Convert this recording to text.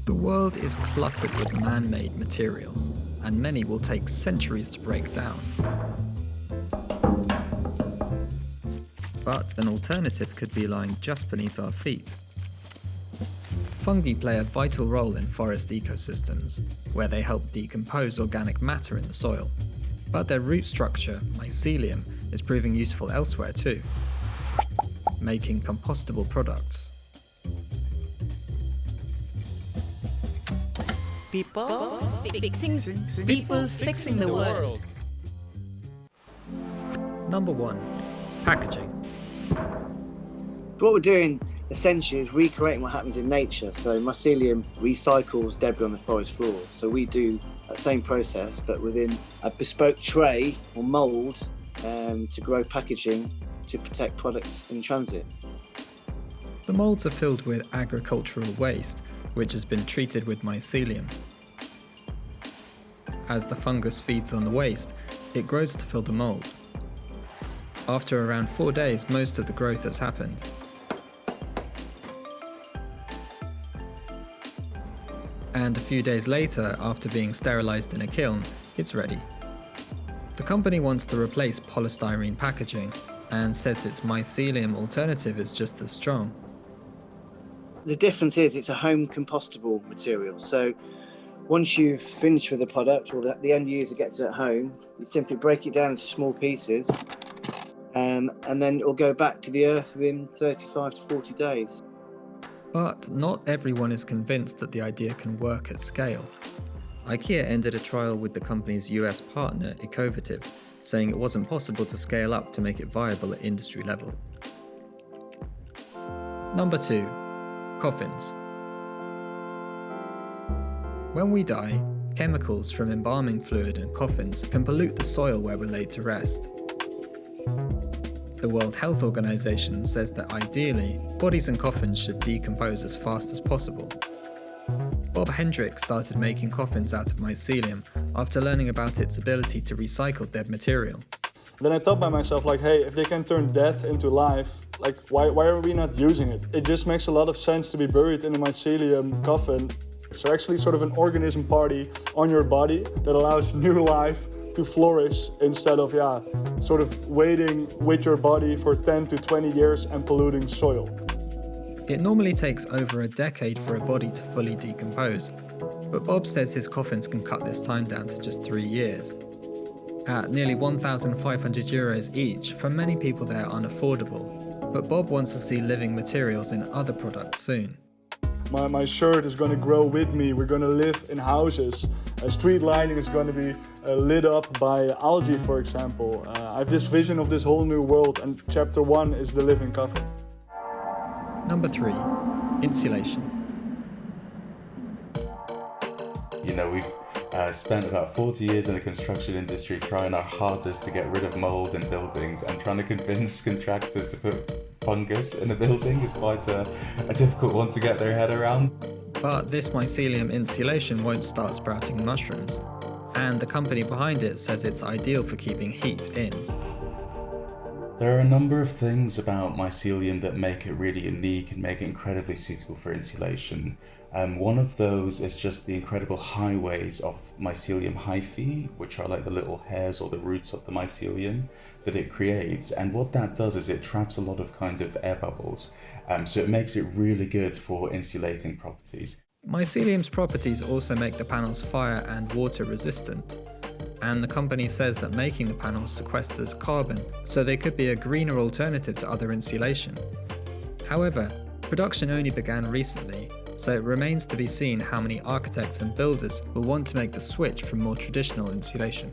The world is cluttered with man-made materials, and many will take centuries to break down. But an alternative could be lying just beneath our feet. Fungi play a vital role in forest ecosystems, where they help decompose organic matter in the soil. But their root structure, mycelium, is proving useful elsewhere too, making compostable products. People fixing the world. Number 1. Packaging. What we're doing essentially is recreating what happens in nature. So mycelium recycles debris on the forest floor. So we do that same process, but within a bespoke tray or mould to grow packaging to protect products in transit. The moulds are filled with agricultural waste, which has been treated with mycelium. As the fungus feeds on the waste, it grows to fill the mould. After around 4 days, most of the growth has happened. And a few days later, after being sterilized in a kiln, it's ready. The company wants to replace polystyrene packaging and says its mycelium alternative is just as strong. The difference is it's a home compostable material. So once you've finished with the product or the end user gets it at home, you simply break it down into small pieces and then it will go back to the earth within 35 to 40 days. But not everyone is convinced that the idea can work at scale. IKEA ended a trial with the company's US partner, Ecovative, saying it wasn't possible to scale up to make it viable at industry level. Number 2. Coffins. When we die, chemicals from embalming fluid and coffins can pollute the soil where we're laid to rest. The World Health Organization says that ideally, bodies and coffins should decompose as fast as possible. Bob Hendrick started making coffins out of mycelium after learning about its ability to recycle dead material. Then I thought by myself, hey, if they can turn death into life, why are we not using it? It just makes a lot of sense to be buried in a mycelium coffin. So actually sort of an organism party on your body that allows new life to flourish instead of, sort of waiting with your body for 10 to 20 years and polluting soil. It normally takes over a decade for a body to fully decompose, but Bob says his coffins can cut this time down to just 3 years. At nearly €1,500 each, for many people they're unaffordable, but Bob wants to see living materials in other products soon. My shirt is going to grow with me. We're going to live in houses. Street lighting is going to be lit up by algae, for example. I have this vision of this whole new world, and chapter 1 is the living coffin. Number 3. Insulation. We've spent about 40 years in the construction industry trying our hardest to get rid of mould in buildings, and trying to convince contractors to put fungus in a building is quite a difficult one to get their head around. But this mycelium insulation won't start sprouting mushrooms, and the company behind it says it's ideal for keeping heat in. There are a number of things about mycelium that make it really unique and make it incredibly suitable for insulation. One of those is just the incredible highways of mycelium hyphae, which are like the little hairs or the roots of the mycelium that it creates. And what that does is it traps a lot of kind of air bubbles. So it makes it really good for insulating properties. Mycelium's properties also make the panels fire and water resistant. And the company says that making the panels sequesters carbon, so they could be a greener alternative to other insulation. However, production only began recently, so it remains to be seen how many architects and builders will want to make the switch from more traditional insulation.